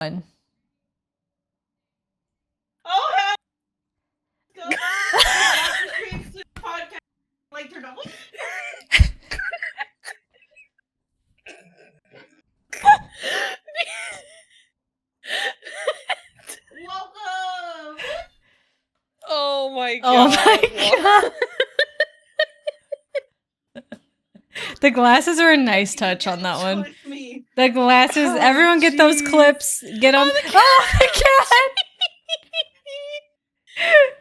One. Oh, hell! Go. After Stream Soup podcast. Like, turn on. Welcome. Oh my god. Oh my god. The glasses are a nice touch on that one. Me. The glasses. Oh, everyone get those jeez. clips. Get them. Oh, the cat.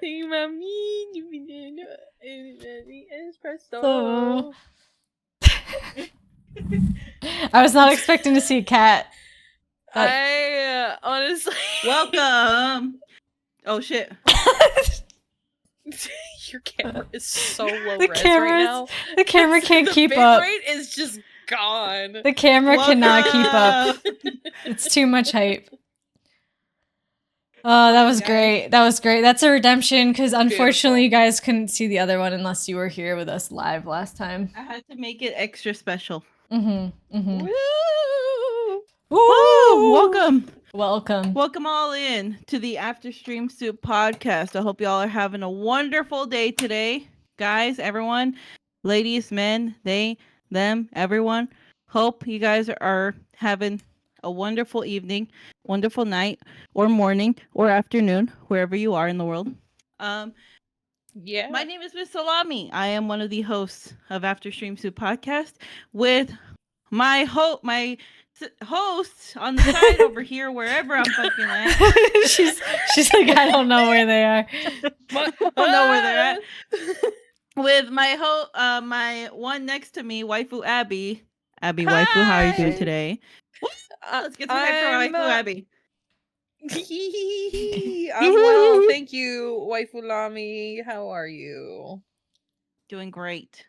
Hey, mommy, espresso. So- I was not expecting to see a cat. I honestly. Welcome. Oh shit. Your camera is so low The res camera's- right now. The camera can't The keep bit up. rate is just gone. The camera cannot keep up. Welcome. It's too much hype. Oh, that was guys. great. That was great. That's a redemption because unfortunately Beautiful. you guys couldn't see the other one unless you were here with us live last time. I had to make it extra special. Mm-hmm. Mm-hmm. Woo! Woo! Welcome. Welcome. Welcome all in to the After Stream Soup podcast. I hope y'all are having a wonderful day today. Guys, everyone, ladies, men, they, them, everyone. Hope you guys are having a wonderful evening, wonderful night, or morning, or afternoon, wherever you are in the world. Yeah. My name is Miss Salami. I am one of the hosts of After Stream Soup podcast with my host on the side over here, wherever I'm fucking at. she's like, I don't know where they are. I don't know where they're at. With my my one next to me, waifu Abby. Abby, waifu, how are you doing Hi. today? Let's get some hype for I'm, waifu Abby. I'm well, thank you, waifu Lami. How are you? Doing great.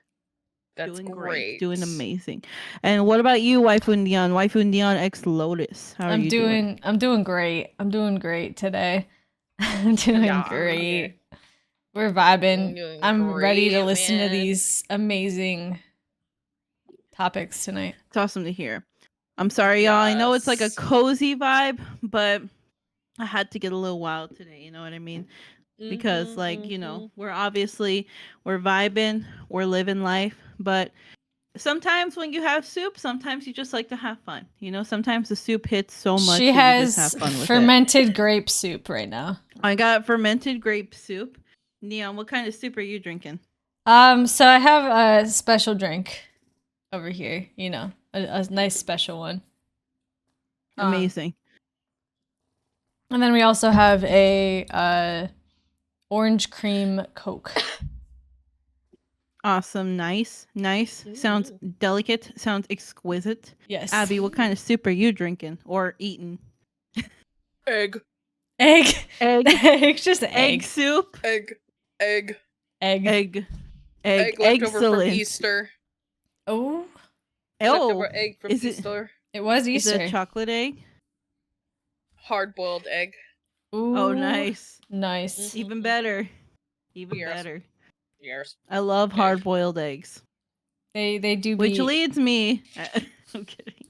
That's Doing great. Doing amazing. And what about you, waifu Neon? Waifu Neon X Lotus. How are I'm you doing great. I'm doing great today. I'm doing Yeah. great. We're vibing. Doing I'm ready to great, listen to man. these amazing topics tonight. It's awesome to hear. I'm sorry, y'all. I know it's like a Yes. cozy vibe, but I had to get a little wild today. You know what I mean? Because, like, you know, we're vibing, we're living life, but sometimes when you have soup, sometimes you just like to have fun. You know, sometimes the soup hits so much She that you just has have fun with it. fermented grape soup right now. I got fermented grape soup. Neon, what kind of soup are you drinking? So I have a special drink over here, you know, a nice special one. Amazing. And then we also have a orange cream Coke. Awesome. Nice. Sounds delicate. Sounds exquisite. Yes. Abby, what kind of soup are you drinking or eating? Egg. Egg. Just Egg egg. soup. Egg. Egg. Egg. Leftover from Excellent. Easter. Oh, Leftover egg from is it- Easter. it was Is Easter. it a chocolate egg? Hard-boiled egg. Ooh, Oh, nice. Nice. Even better. Even Yes. better. Yes. I love hard-boiled eggs. They do Which be leads me... I'm kidding.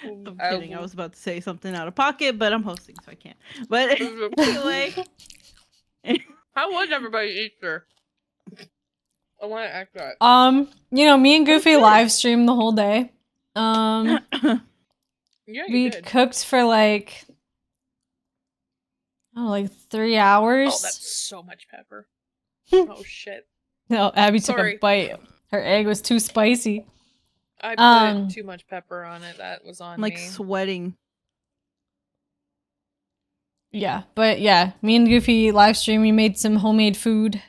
I'm kidding. I was about to say something out of pocket, but I'm hosting, so I can't. But anyway... How was everybody's Easter? I want to act that. you know, me and Goofy good. live streamed the whole day. Yeah, you We did. cooked for like 3 hours. Oh, that's so much pepper. Oh shit! No, Abby took Sorry. a bite. Her egg was too spicy. I put too much pepper on it. That was on I'm like me. sweating. Yeah, but yeah, me and Goofy live stream. We made some homemade food.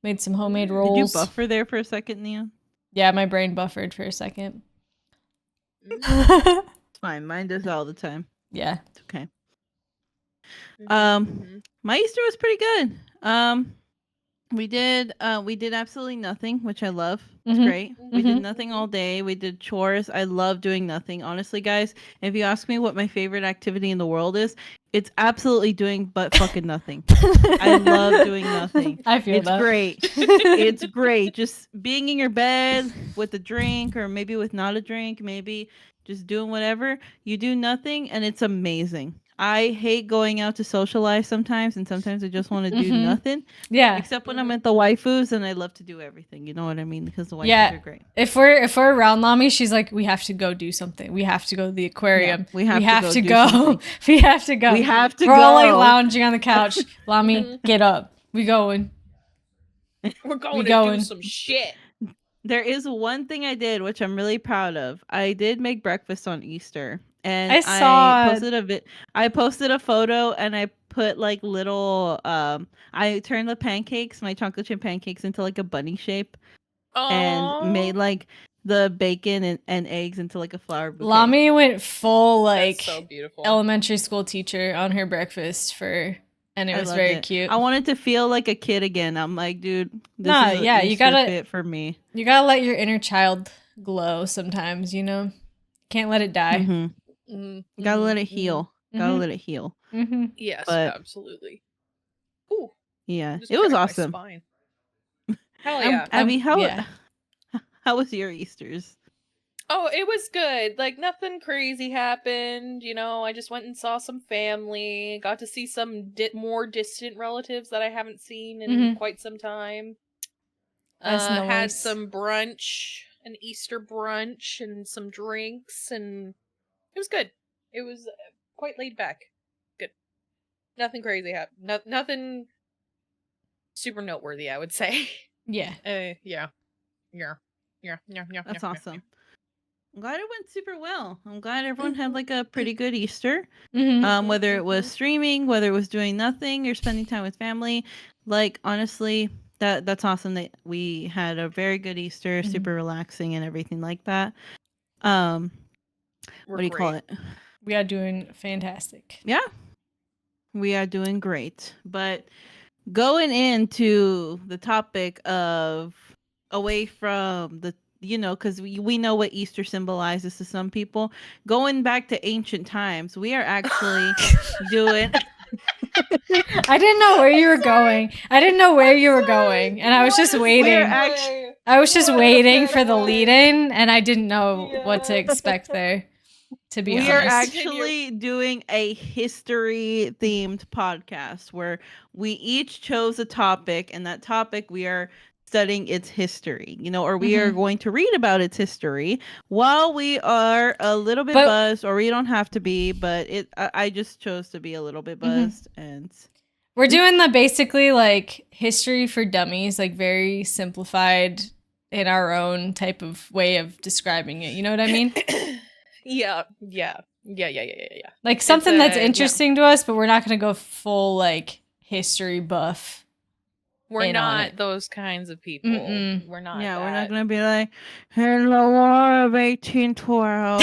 Made some homemade Did you rolls. buffer there for a second, Neon? Yeah, my brain buffered for a second. It's fine. Mine does all the time. Yeah. It's okay. Mhm. My Easter was pretty good. We did absolutely nothing, which I love. It's Mhm. great. We did Mhm. nothing all day. We did chores. I love doing nothing. Honestly, guys, if you ask me what my favorite activity in the world is, it's absolutely doing but fucking nothing. I love doing nothing. I feel It's that. great. It's great. Just being in your bed with a drink or maybe with not a drink, maybe just doing whatever. You do nothing and it's amazing. I hate going out to socialize sometimes, and sometimes I just want to do Mhm. nothing. Yeah. Except when I'm at the waifus, and I love to do everything. You know what I mean? Because the waifus Yeah. are great. If we're around Lami, she's like, we have to go do something. We have to go to the aquarium. we have to go do go. something. We have to go. We have to We're all like go. lounging on the couch. Lami, Mhm. get up. We going. We're going We to going. do some shit. There is one thing I did, which I'm really proud of. I did make breakfast on Easter, and I saw- I posted a photo, and I put like little. I turned the pancakes, my chocolate chip pancakes, into like a bunny shape, and made Aw. like the bacon and eggs into like a flower bouquet. Lami went full That's so like beautiful. elementary school teacher on her breakfast and it I was loved very it. cute. I wanted to feel like a kid again. I'm like, dude, this Nah, is yeah, Easter you gotta- fit for me. You gotta let your inner child glow sometimes, you know? Can't let it die. Mm-hmm. Mhm, Gotta let mhm, it heal. mhm. Gotta Mhm. let it heal. Mm-hmm. Yes, But- absolutely. Ooh, Yeah, just it was cracked my awesome. spine. Hell yeah. Abby, yeah. how was your Easters? Oh, it was good. Like nothing crazy happened. You know, I just went and saw some family. Got to see some more distant relatives that I haven't seen in Mhm. quite some time. That's Had nice. some brunch, an Easter brunch, and some drinks, and it was good. It was quite laid back. Good. Nothing crazy happened. Nothing super noteworthy, I would say. Yeah. Yeah. That's awesome. I'm glad it went super well. I'm glad everyone had like a pretty good Easter. Mm-hmm. Whether it was mhm. streaming, whether it was doing nothing or spending time with family, like honestly, that's awesome that we had a very good Easter, Mhm. super relaxing and everything like that. What do you call it? We are doing fantastic. Yeah, we are doing great. But going into the topic of away from the because we know what Easter symbolizes to some people, going back to ancient times, we are actually doing I didn't know where you were going. I didn't know where you were going, and I was just waiting. I was just waiting for the lead in, and I didn't know what to expect there. To be we are honest, actually doing a history themed podcast where we each chose a topic, and that topic we are studying its history, or we are Mhm. going to read about its history while we are a little bit But- buzzed, or we don't have to be, but I just chose to be a little bit buzzed. And we're doing the basically like history for dummies, like very simplified in our own type of way of describing it. You know what I mean? Yeah. Like something that's yeah. interesting to us, but we're not going to go full like history buff. We're in on not it. those kinds of people. Mm-mm. We're not. yeah, that. we're not gonna be like in the War of 1812.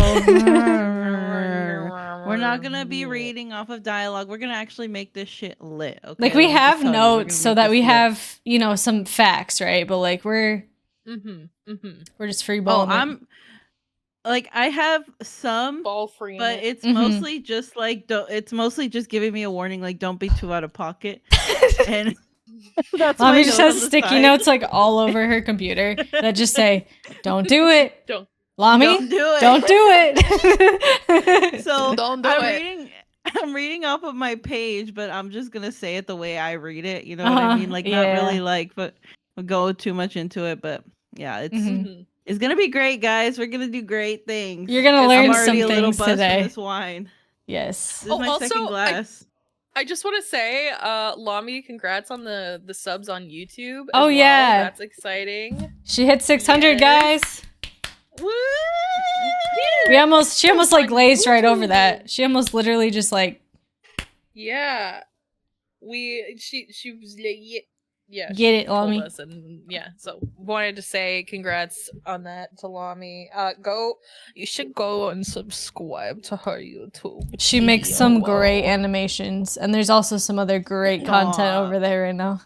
We're not gonna be reading off of dialogue. We're gonna actually make this shit lit. Okay, Like we let me just have tell you, we're notes gonna so make that this we lit. have, some facts, right? But like we're just freeballing. I'm like I have some, ball free. but it's Mhm. mostly just like it's mostly just giving me a warning, like don't be too out of pocket. And that's Mommy my just note has on the sticky side. notes like all over her computer that just say, "Don't do it, Don't Lami. Don't do it. Don't do it." So Don't do it. I'm reading off of my page, but I'm just gonna say it the way I read it. You know what I mean? Like not really yeah. like, but go too much into it. But yeah, it's Mhm. it's gonna be great, guys. We're gonna do great things. You're gonna I'm learn already some a little things buzzed today. from this wine. Yes. This is my second glass. I just want to say, Lami, congrats on the subs on YouTube. Oh, as well. yeah. That's exciting. She hit 600, Yes. guys. Woo! She almost like glazed right over Woo! that. She almost literally just like Yeah, she was like, yeah. Get she it, told Lami. us, and yeah, so wanted to say congrats on that to Lami. You should go and subscribe to her YouTube. she makes some video. great animations, and there's also some other great content over there right now.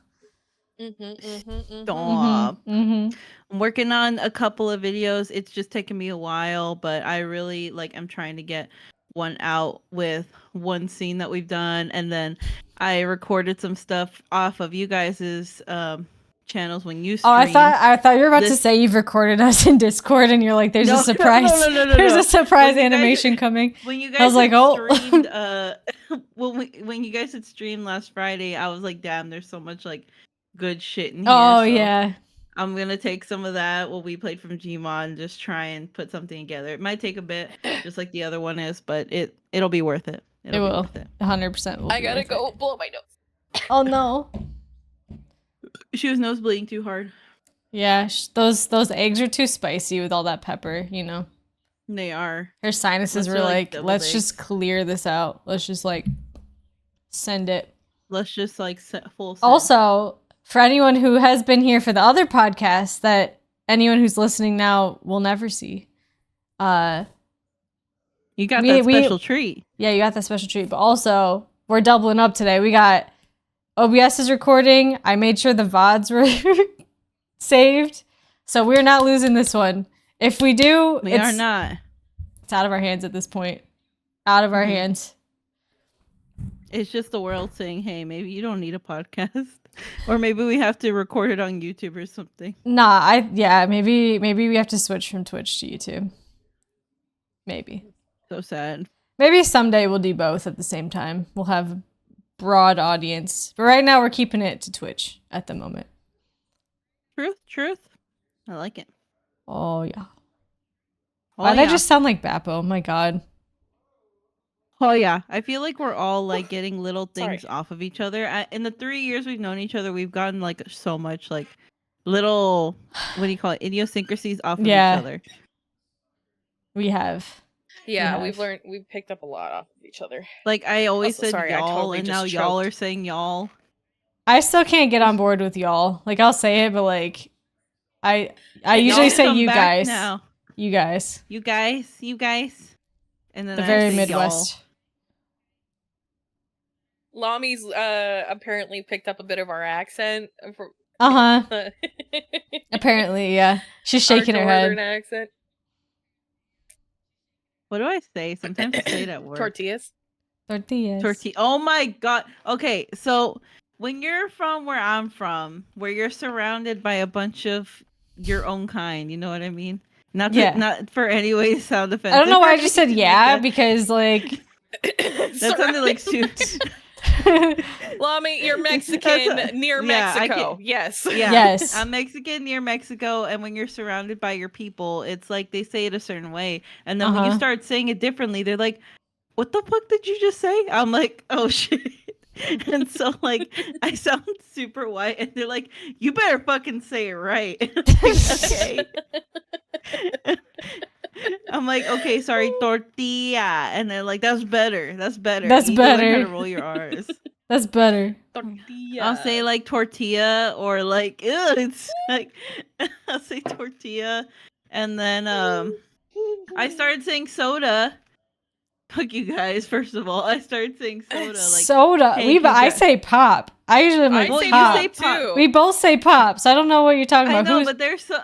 Stop. Mm-hmm. I'm working on a couple of videos. It's just taken me a while, but I really I'm trying to get one out with one scene that we've done, and then I recorded some stuff off of you guys's channels when you stream. Oh, I thought you were about to say you've recorded us in Discord, and you're like, "There's a surprise. No. There's a surprise animation coming." When you guys I was like, "Oh." streamed, when you guys had streamed last Friday, I was like, "Damn, there's so much like good shit in here." Oh so yeah. I'm gonna take some of that, what we played from Gmon, just try and put something together. It might take a bit, just like the other one is, but it'll be worth it. It will. 100%. I gotta go blow my nose. Oh no. She was nose bleeding too hard. Yeah, those eggs are too spicy with all that pepper, you know. They are. Her sinuses were like, let's just clear this out. Let's just like send it. Let's just like full send. Also, for anyone who has been here for the other podcast that anyone who's listening now will never see. You got that special treat. Yeah, you got that special treat. But also, we're doubling up today. We got OBS is recording. I made sure the VODs were saved. So we're not losing this one. If we do, we are not. It's out of our hands at this point. Out of our hands. It's just the world saying, hey, maybe you don't need a podcast. Or maybe we have to record it on YouTube or something. Nah, maybe we have to switch from Twitch to YouTube. Maybe. So sad. Maybe someday we'll do both at the same time. We'll have a broad audience. But right now we're keeping it to Twitch at the moment. Truth. I like it. Oh, yeah. Why did I just sound like Bappo? Oh, my God. Oh, yeah. I feel like we're all, like, getting little things off of each other. In the 3 years we've known each other, we've gotten, like, so much, like, little, what do you call it, idiosyncrasies off of each other. We have. Yeah, we've picked up a lot off of each other. Like, I always said y'all, and now y'all are saying y'all. I still can't get on board with y'all. Like, I'll say it, but, like, I usually say you guys. Now. You guys. You guys. And then the very Midwest. Y'all. Lami's apparently picked up a bit of our accent. Apparently, yeah. She's shaking her head. Accent. What do I say? Sometimes I say that word. Tortillas. Oh my God. Okay, so when you're from where I'm from, where you're surrounded by a bunch of your own kind, you know what I mean? Not for any way to sound offensive. I don't know why I just said because like that sounded like Lami, you're Mexican near Mexico. Yes. Yeah. Yes. I'm Mexican near Mexico, and when you're surrounded by your people, it's like they say it a certain way. And then when you start saying it differently, they're like, what the fuck did you just say? I'm like, oh shit. And so like I sound super white, and they're like, you better fucking say it right. Okay. I'm like, okay, sorry, tortilla, and they're like, that's better. That's you better. Learn how to roll your R's. That's better. Tortilla. I'll say like tortilla, or like, ew, it's like I'll say tortilla, and then I started saying soda. Fuck you guys. First of all, I started saying soda. Like soda. I say pop. I usually am like pop. You say pop. We both say pop, so I don't know what you're talking about. I know, but there's so.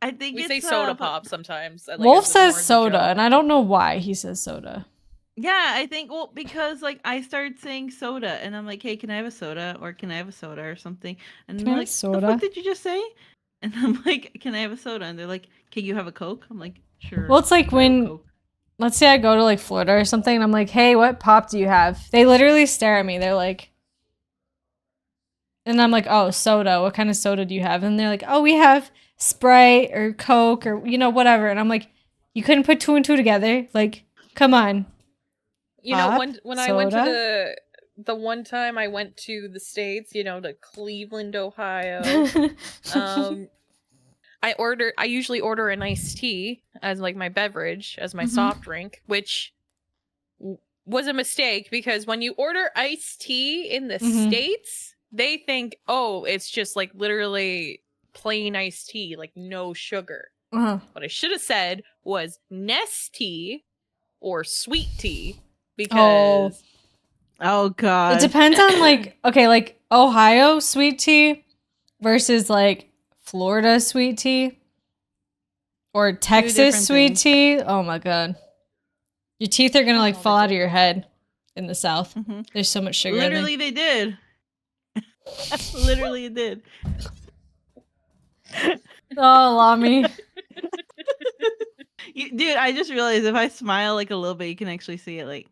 I think we say soda pop sometimes. Like, Wolf says soda, and I don't know why he says soda. Yeah, I think because like I started saying soda, and I'm like, hey, can I have a soda, or can I have a soda, or something? And they're like, soda? The fuck did you just say? And I'm like, can I have a soda? And they're like, can you have a Coke? I'm like, sure. Well, it's like when, let's say I go to like Florida or something, and I'm like, hey, what pop do you have? They literally stare at me. They're like, and I'm like, oh, soda. What kind of soda do you have? And they're like, oh, we have Sprite or Coke or, you know, whatever. And I'm like, you couldn't put two and two together? Like, come on. You know, when I went to the one time I went to the States, you know, to Cleveland, Ohio, I usually order an iced tea as like my beverage, as my soft drink, which was a mistake because when you order iced tea in the States, they think, oh, it's just like literally plain iced tea, like no sugar. What I should have said was Nestea or sweet tea, because oh god, it depends on like, okay, like Ohio sweet tea versus like Florida sweet tea or Texas sweet tea. Oh my god, your teeth are gonna like fall out of your head in the South. There's so much sugar. Literally, they did. Literally, it did. Oh, Lami. Dude, I just realized if I smile like a little bit, you can actually see it. Like,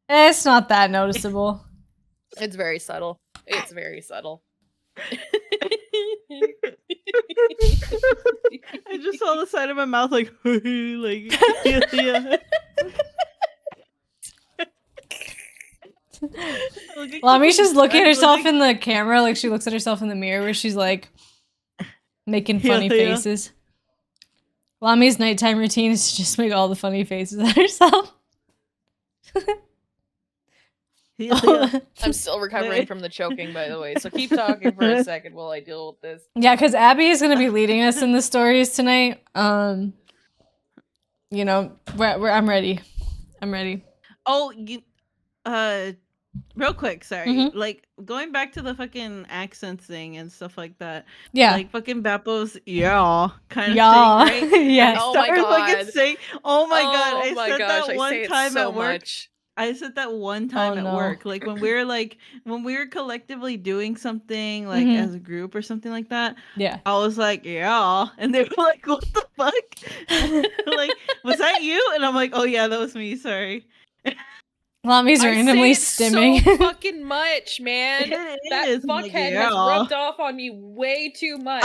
It's not that noticeable. It's very subtle. It's very subtle. I just saw the side of my mouth, like, like, yeah. Lami's just looking at herself in the camera, like she looks at herself in the mirror, where she's like making funny faces. Lami's nighttime routine is to just make all the funny faces at herself. I'm still recovering from the choking, by the way, so keep talking for a second while I deal with this. Yeah, because Abby is going to be leading us in the stories tonight. You know, I'm ready. I'm ready. Oh, real quick, sorry. Like, going back to the fucking accents thing and stuff like that. Yeah. Like, fucking Beppo's, yeah, kind of thing, right? Yeah. Oh my god. Oh my god. I said gosh, that one time at work. Much. I said that one time at work, like when we were collectively doing something like as a group or something like that. Yeah. I was like, yeah, and they were like, what the fuck? Like, was that you? And I'm like, oh yeah, that was me. Sorry. Lami's randomly stimming. So fucking much, man. That is, fuckhead has rubbed off on me way too much.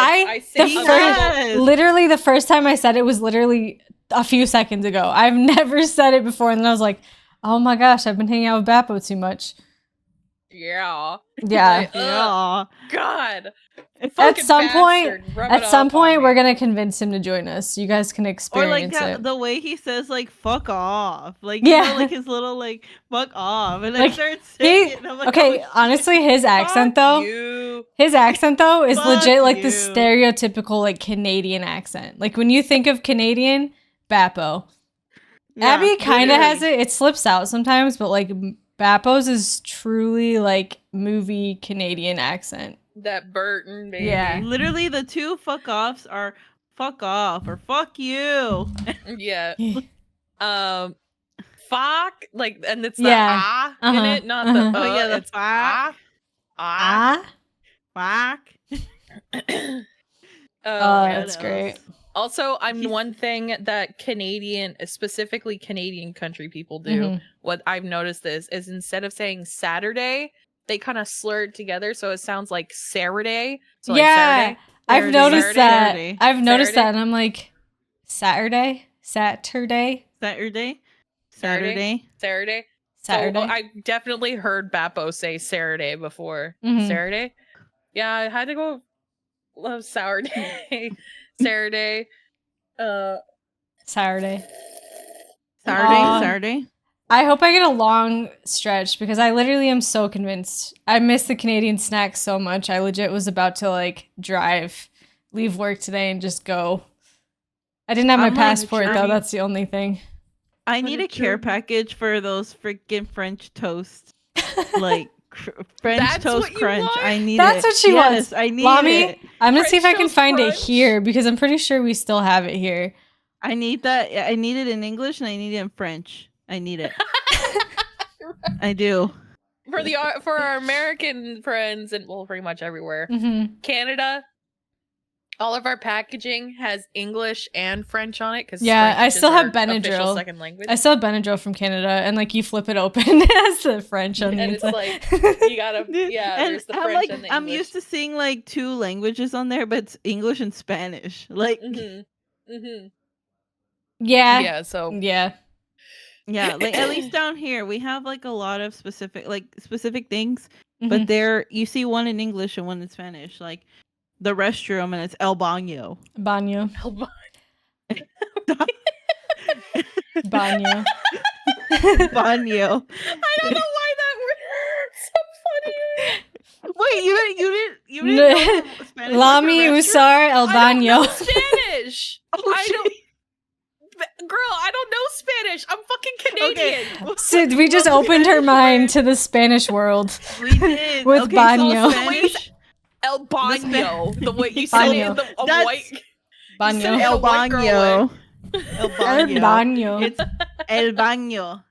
Literally the first time I said it was literally a few seconds ago. I've never said it before, and then I was like, oh my gosh, I've been hanging out with Bappo too much. Yeah. Yeah. Like, yeah. God. At some point, we're gonna convince him to join us. You guys can experience it. The way he says like "fuck off," like you know, like his little like "fuck off," and like, I start saying it. And I'm like, okay, honestly, his accent though is legit like the stereotypical like Canadian accent. Like when you think of Canadian, Bappo. Yeah, Abby kind of has it. It slips out sometimes, but like Bappo's is truly like movie Canadian accent. That Burton baby. Yeah. Literally the two fuck offs are fuck off or fuck you. Yeah. Fuck, like, and it's the in it, not the the fuck. Fuck. Oh, that's great. Also, one thing that specifically Canadian country people do, what I've noticed is instead of saying Saturday, they kind of slur it together, so it sounds like Saturday. So like Saturday. I've noticed that. I've noticed that, and I'm like, Saturday. So I definitely heard Bappo say Saturday before. Saturday? Yeah, I had to go love Saturday. Saturday. Saturday. I hope I get a long stretch because I literally am so convinced. I miss the Canadian snacks so much. I legit was about to like leave work today and just go. I didn't have my passport though. That's the only thing. I need a care package for those freaking French toast. Like French toast crunch. I need That's what she wants. I need it. I'm gonna see if I can find it here because I'm pretty sure we still have it here. I need that. I need it in English and I need it in French. I need it. I do. For our American friends and pretty much everywhere. Canada, all of our packaging has English and French on it I still have Benadryl. Second language. I still have Benadryl from Canada, and like you flip it open, it has the French on it. And it's like you gotta there's the French like, and the English. I'm used to seeing like two languages on there, but it's English and Spanish. Like Yeah, like at least down here we have like a lot of specific things, but you see one in English and one in Spanish, like the restroom and it's el baño. Baño. Baño. Baño. I don't know why that word is so funny. Wait, you didn't know Spanish? Lami usar el baño. I don't know Spanish. Oh, Girl, I don't know Spanish. I'm fucking Canadian. Okay. Sid, we just opened her mind to the Spanish world. We did. With baño. So El baño. The way you said it. White. Baño. El baño. El baño. It's el baño.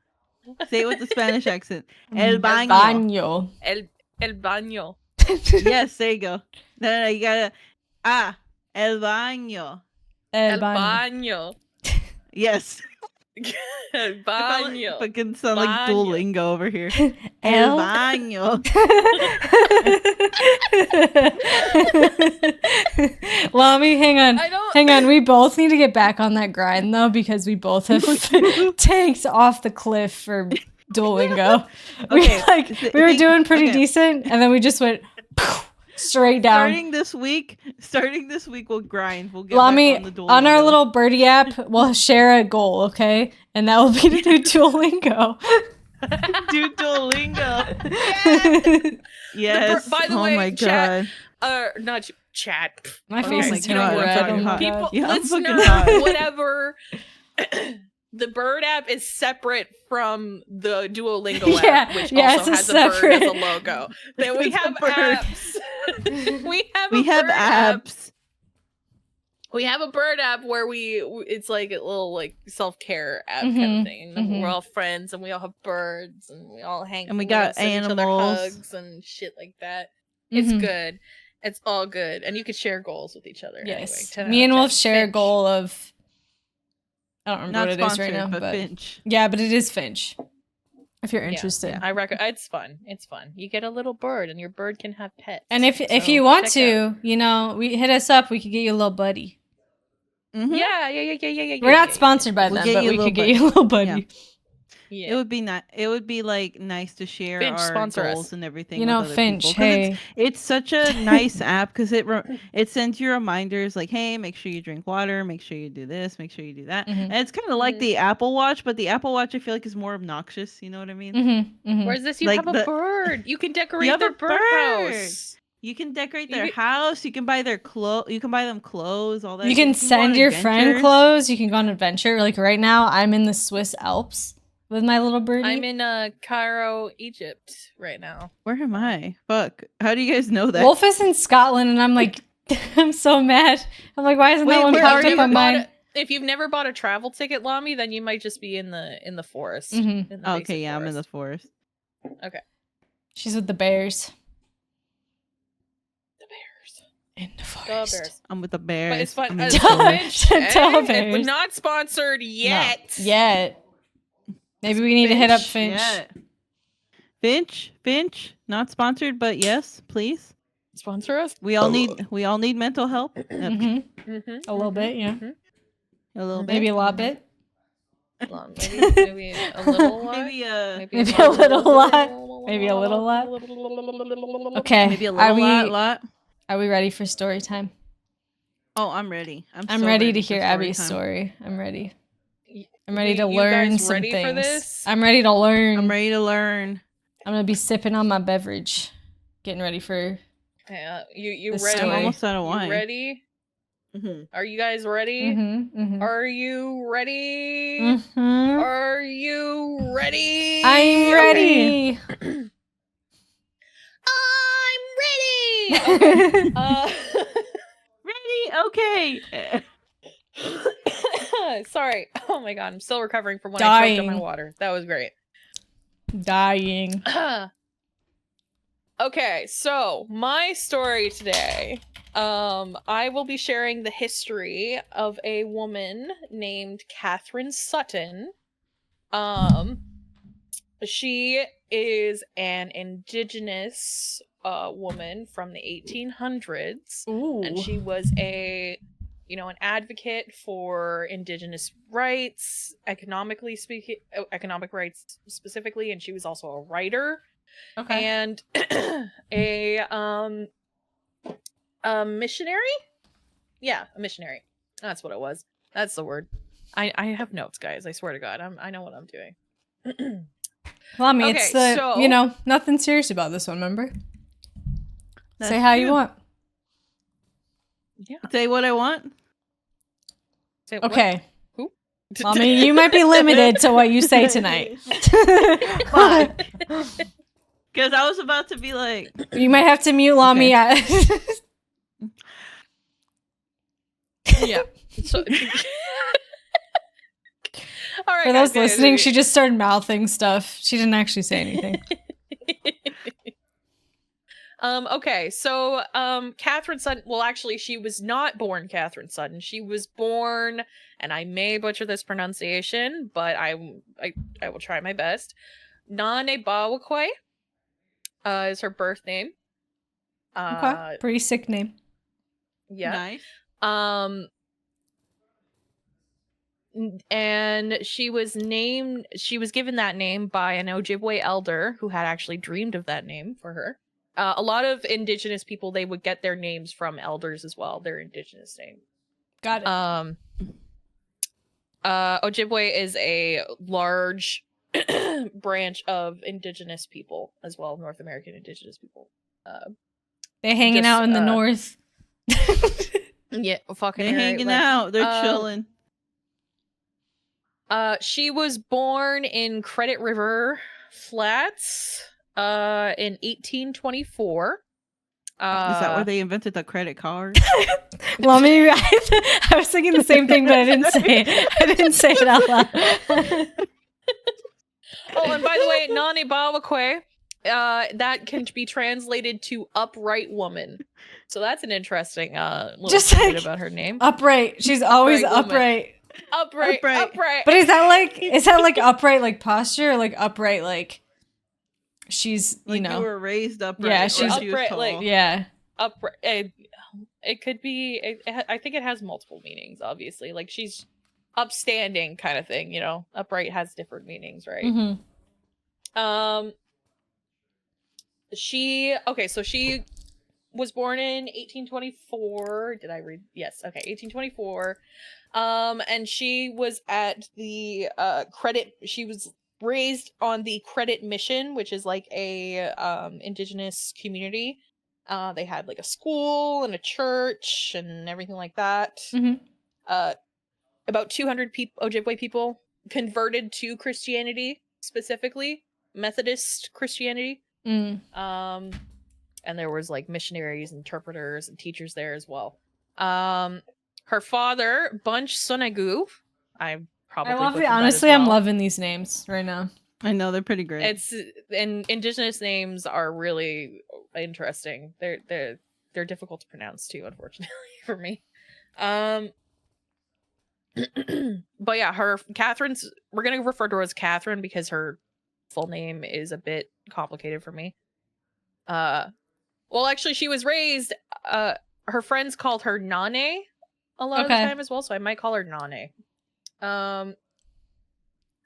Say it with the Spanish accent. El baño. El baño. Yes, there you go. No, you gotta. El baño. El baño. Yes. El baño. Fucking sound like Baño. Duolingo over here. El baño. Lami, hang on. I don't- Hang on. We both need to get back on that grind, though, because we both have tanked off the cliff for Duolingo. Okay, We were doing pretty decent, and then we just went straight down. Starting this week, we'll grind. We'll get Lami, back on the Duolingo. on our little birdie app, we'll share a goal, okay? And that will be to do Duolingo. Do Duolingo. Yes. By the way, my chat, God. Not chat. My face is God, turning I'm red. fucking Oh my hot. God. People, Yeah, I'm fucking listener, hot. whatever. The bird app is separate from the Duolingo Yeah, app, which yeah, also it's has a bird as a separate. logo. Then we It's a have bird. apps. We have bird app. apps. We have a bird app where it's like a little like self-care app kind Mhm, of thing, and mhm. we're all friends, and we all have birds, and we all hang, And we all got send each other animals. hugs and shit like that. It's Mhm. good. It's all good, and you can share goals with each other. Yes. Anyway, Me and Wolf share a Finch. goal of. I don't remember Not what it is sponsored, right now, but but Finch. yeah, but it is Finch. If you're Yeah, interested. yeah, I reckon it's fun. It's fun. You get a little bird, and your bird can have pets. And if So you want check to, out. you know, we hit us up. We could get you a little buddy. Mhm. Yeah. We're not sponsored by We'll them, get but you a we little could get you a little buddy. Yeah. It would be It would be like nice to share Finch, our sponsor us. goals and everything. You know, with other Finch, people. 'Cause hey. it's such a nice app because it sends you reminders like, hey, make sure you drink water, make sure you do this, make sure you do that. Mhm. And it's kind of like the Apple Watch, but the Apple Watch I feel like is more obnoxious. You know what I mean? Mm-hmm, mm-hmm. Whereas this, you Like have a bird. You can decorate have their a birdhouse. You can decorate You their could- house. You can buy their clothes. You can buy them clothes. All that. You can If go on send your friend adventures- clothes. You can go on an adventure. Like right now, I'm in the Swiss Alps with my little birdie. I'm in Cairo, Egypt right now. Where am I? Fuck. How do you guys know that? Wolf is in Scotland, and I'm like, I'm so mad. I'm like, why isn't Wait, that one where popped are up you? on mine? If you've never bought a travel ticket, Lami, then you might just be in the forest. Mhm. In the Okay, basic yeah, I'm in the forest. forest. Okay. She's with the bears The bears. in the The forest. bears. I'm with the bears. But it's fun. I'm in As the Tell- forest. Finch, tell eh? bears. Not sponsored yet. No, yet. Maybe we need to hit up Finch. Yeah. Finch, not sponsored, but yes, please. Sponsor us. We all need mental help. Mhm. Mm-hmm. A little bit, yeah. A little bit. Maybe a lot bit. Maybe a little lot. Maybe Maybe a little lot. Maybe a little lot. Okay. maybe a little lot. Are we ready for story time? Oh, I'm ready. I'm so ready to for hear story Abby's time. story. I'm ready. I'm ready to You learn guys some ready things. for this? I'm ready to learn. I'm ready to learn. I'm gonna be sipping on my beverage, getting ready for. You The ready? story. I'm almost out of You wine. ready? Mm-hmm. Are you guys ready? Mm-hmm, Are you ready? mm-hmm. Are you ready? I'm ready. I'm ready. Okay. Ready? Okay. Sorry. Oh my god, I'm still recovering from when I choked on my Dying. water. That was great. Dying. Okay, so my story today. I will be sharing the history of a woman named Catherine Sutton. She is an indigenous woman from the 1800s. Ooh. And she was an advocate for indigenous rights, economic rights specifically, and she was also a writer. Okay. And a missionary? Yeah, a missionary. That's what it was. That's the word. I have notes, guys. I swear to God, I know what I'm doing. Well, I mean, Okay, it's the so- nothing serious about this one. Remember, That's say how you true. want. Yeah. Say what I want. Say what? Okay. Who? Well, I mean, you might be limited to what you say tonight. Fine. Because I was about to be like, You might have to mute Lami. Yeah. So, all right, For those guys, listening, she just started mouthing stuff. She didn't actually say anything. Okay, so Catherine Sutton, well actually she was not born Catherine Sutton. She was born, and I may butcher this pronunciation, but I will try my best. Nane Bawakwe is her birth name. Okay. Pretty sick name. Yeah. Nice. And she was given that name by an Ojibwe elder who had actually dreamed of that name for her. A lot of indigenous people, they would get their names from elders as well, their indigenous name. Got it. Ojibwe is a large branch of indigenous people as well, North American indigenous people. They're hanging out in the north. Yeah, fucking they're hanging out. They're chilling. She was born in Credit River Flats in 1824. Is that where they invented the credit card? Well, maybe I was thinking the same thing, but I didn't say it. I didn't say it out loud. Oh, and by the way, Nani Bawakwe, that can be translated to upright woman. So that's an interesting little bit about her name. Upright. She's always upright. Upright. But is that like upright like posture, or like upright like she's you were raised upright? Yeah, she's upright. Like upright. It could be. I think it has multiple meanings. Obviously, like she's upstanding kind of thing. Upright has different meanings, right? Mm-hmm. She was born in 1824. Did I read? Yes. Okay, 1824. And she was at the she was raised on the Credit Mission, which is like a indigenous community. They had like a school and a church and everything like that. Mm-hmm. About 200 Ojibwe people converted to Christianity, specifically Methodist Christianity. Mm. And there was like missionaries, interpreters, and teachers there as well. Her father, Bunch Sunagoo. Honestly, I'm loving these names right now. I know, they're pretty great. And indigenous names are really interesting. They're difficult to pronounce too, unfortunately for me. But yeah, we're gonna refer to her as Catherine because her full name is a bit complicated for me. Well, actually, she was raised. Her friends called her Nane a lot of the time as well, so I might call her Nane.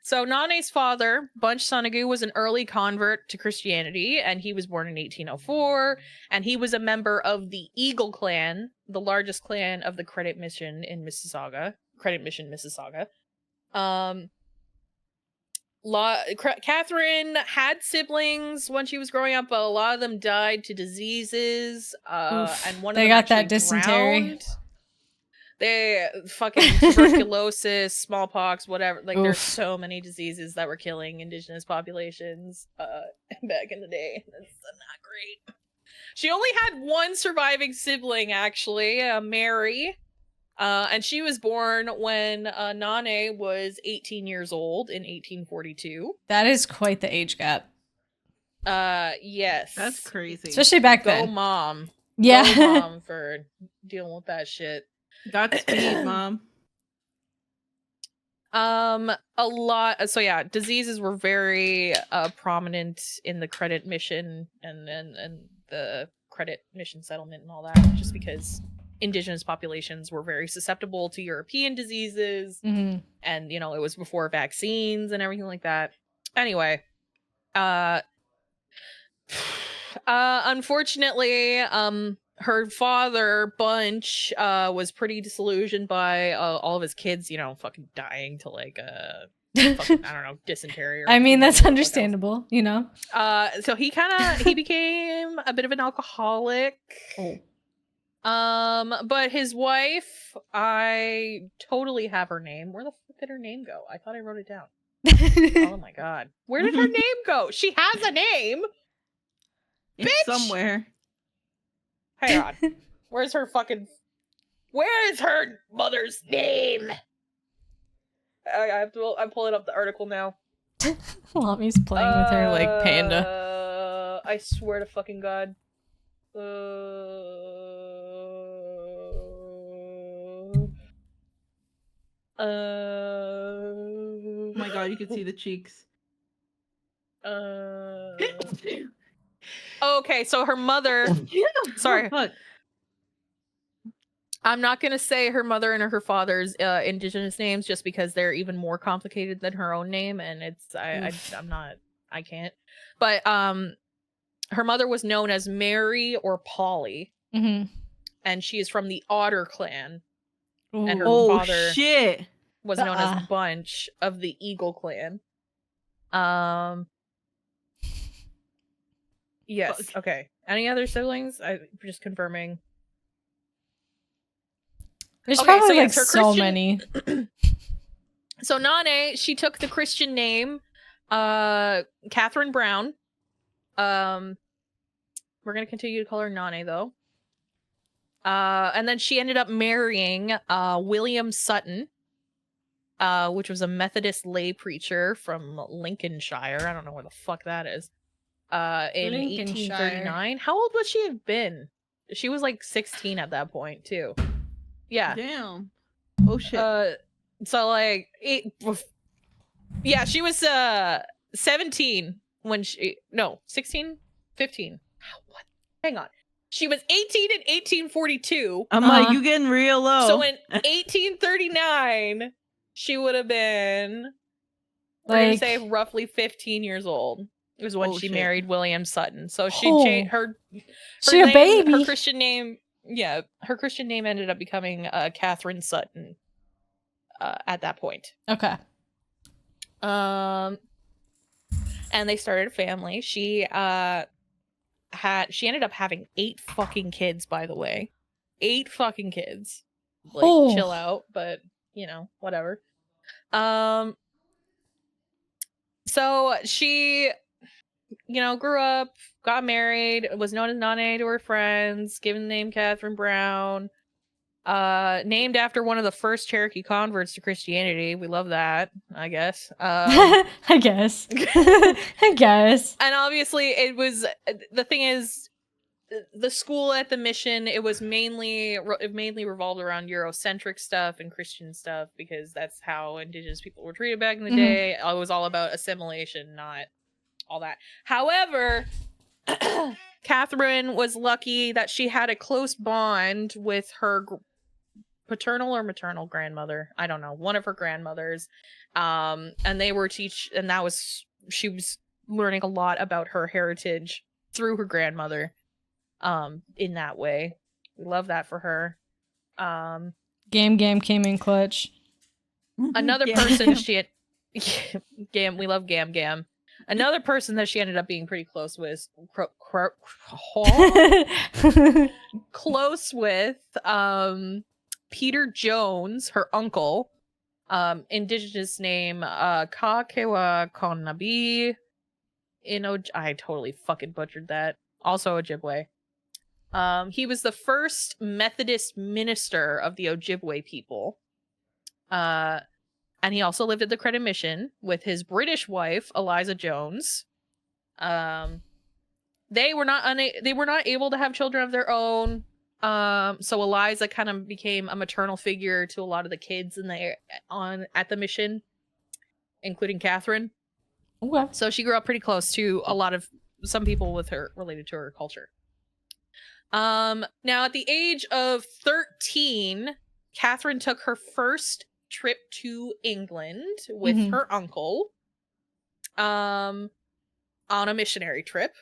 So Nane's father, Bunch Sunagoo, was an early convert to Christianity, and he was born in 1804, and he was a member of the Eagle Clan, the largest clan of the Credit Mission in Mississauga. Credit Mission, Mississauga. Catherine had siblings when she was growing up, but a lot of them died to diseases. And one of them got that dysentery. Drowned. They fucking tuberculosis, smallpox, whatever. Like, there's so many diseases that were killing indigenous populations back in the day. That's not great. She only had one surviving sibling, actually, Mary. And she was born when Nane was 18 years old in 1842. That is quite the age gap. Yes. That's crazy. Especially back then. Go mom. Yeah. Go mom for dealing with that shit. Godspeed, mom. A lot. So yeah, diseases were very prominent in the Credit Mission and the Credit Mission settlement and all that, just because indigenous populations were very susceptible to European diseases. Mm-hmm. And it was before vaccines and everything like that. Anyway, unfortunately, her father, Bunch, was pretty disillusioned by all of his kids, fucking dying to like fucking, I don't know, dysentery. I mean, that's understandable, So he became a bit of an alcoholic. But his wife, I totally have her name. Where the fuck did her name go? I thought I wrote it down. Oh my god. Where did her name go? She has a name! It's bitch! somewhere. Hang on. Where is her mother's name? I'm pulling up the article now. Lommy's playing with her like panda. I swear to fucking god. Oh my god, you can see the cheeks. Okay, so her mother. Sorry. Look. I'm not going to say her mother and her father's indigenous names just because they're even more complicated than her own name, and I can't. But her mother was known as Mary or Polly, Mm-hmm. and she is from the Otter clan, and her Oh father shit was known as Bunch of the Eagle clan. Yes. Fuck. Okay. Any other siblings? I'm just confirming. There's probably like her so many. So Nane, she took the Christian name, Catherine Brown. We're gonna continue to call her Nane though. And then she ended up marrying William Sutton, which was a Methodist lay preacher from Lincolnshire. I don't know where the fuck that is. In 1839. How old would she have been? She was like 16 at that point too. Yeah. Damn. Oh shit. So like yeah, she was 17 when 16, 15. What? Hang on. She was 18 in 1842. I'm like, you getting real low. So in 1839, she would have been, we're gonna say, roughly 15 years old. Was when she married William Sutton. So she changed her she name, a baby. Her Christian name. Yeah, her Christian name ended up becoming Catherine Sutton. At that point. Okay. And they started a family. She ended up having 8 fucking kids, by the way. 8 fucking kids. Like, chill out, but you know, whatever. So she, grew up, got married, was known as Nane to her friends, given the name Catherine Brown. Named after one of the first Cherokee converts to Christianity. We love that, I guess. I guess. I guess. And obviously it was, the thing is, the school at the mission, it mainly revolved around Eurocentric stuff and Christian stuff, because that's how indigenous people were treated back in the day. It was all about assimilation, not all that. However, Catherine was lucky that she had a close bond with her paternal or maternal grandmother. I don't know. One of her grandmothers. And they were she was learning a lot about her heritage through her grandmother. In that way. We love that for her. Gam came in clutch. Another person she had Gam, we love Gam. Another person that she ended up being pretty close with Peter Jones, her uncle, indigenous name Kakewa Konabi I totally fucking butchered that. Also Ojibwe. He was the first Methodist minister of the Ojibwe people. And he also lived at the Credit Mission with his British wife, Eliza Jones. They were not able to have children of their own. So Eliza kind of became a maternal figure to a lot of the kids at the mission, including Catherine. Okay. So she grew up pretty close to some people with her related to her culture. Now at the age of 13, Catherine took her first trip to England with her uncle, on a missionary trip.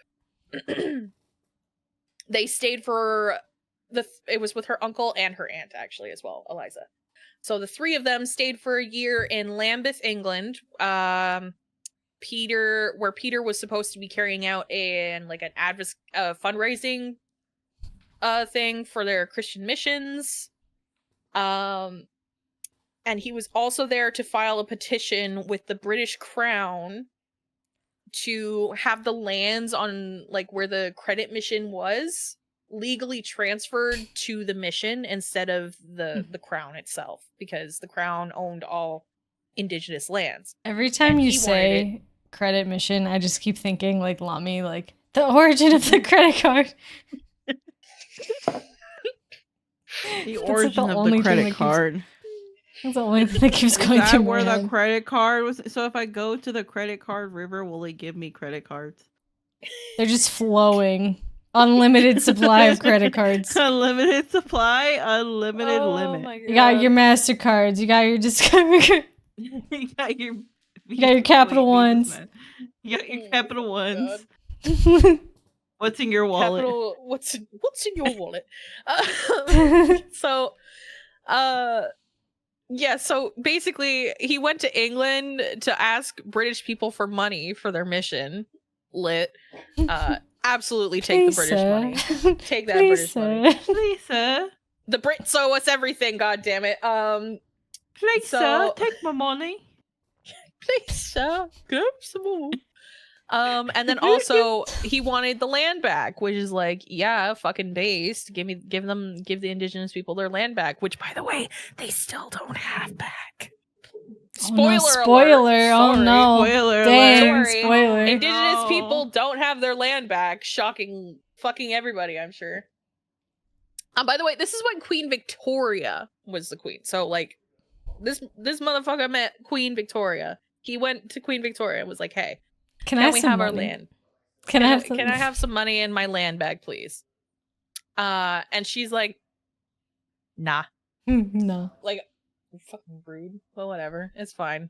They stayed it was with her uncle and her aunt, actually, as well, Eliza. So the 3 of them stayed for a year in Lambeth, England, where Peter was supposed to be carrying out an fundraising thing for their Christian missions. And he was also there to file a petition with the British Crown to have the lands on where the credit mission was legally transferred to the mission instead of the Crown itself, because the Crown owned all indigenous lands. Every time you say credit mission, I just keep thinking Lami, the origin of the credit card. The origin of the credit card. That's the only thing that keeps going through my head. Where the credit card was. So if I go to the credit card river, will it give me credit cards? They're just flowing. Unlimited supply of credit cards. Unlimited supply, unlimited limit. My God. You got your MasterCards. You got your Discover. You got your Capital Ones. You got your Capital Ones. What's in your wallet? What's in your wallet? So basically he went to England to ask British people for money for their mission. Lit. Absolutely take the British money. Take that British money. Please, sir. The Brits owe us everything, god damn it. Please, sir, take my money. Please, sir, give some more. And then also he wanted the land back, which is like, yeah, fucking based. Give the indigenous people their land back, which by the way, they still don't have back. Spoiler alert. Oh no. Spoiler Dang, alert. spoiler. Indigenous people don't have their land back. Shocking fucking everybody, I'm sure. By the way, this is when Queen Victoria was the queen. So like this motherfucker met Queen Victoria. He went to Queen Victoria and was like, "Hey, can we have our land? Can I have some money in my land bag, please?" And she's like, "Nah." No. Like, fucking rude. Well, whatever. It's fine.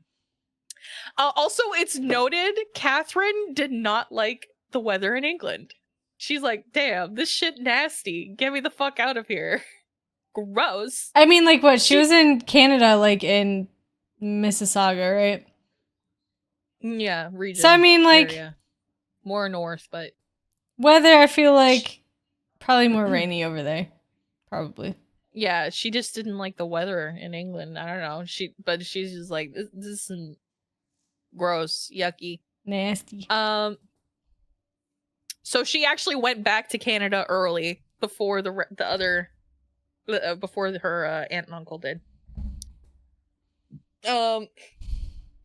Also, it's noted Catherine did not like the weather in England. She's like, damn, this shit nasty. Get me the fuck out of here. Gross. I mean, like, what? She was in Canada, like, in Mississauga, right? Yeah, region. So, I mean, like... area. More north, but... Weather, I feel like, probably more rainy over there. Probably. Yeah, she just didn't like the weather in England. I don't know. But she's just like, this is gross, yucky. Nasty. So she actually went back to Canada early before before her aunt and uncle did.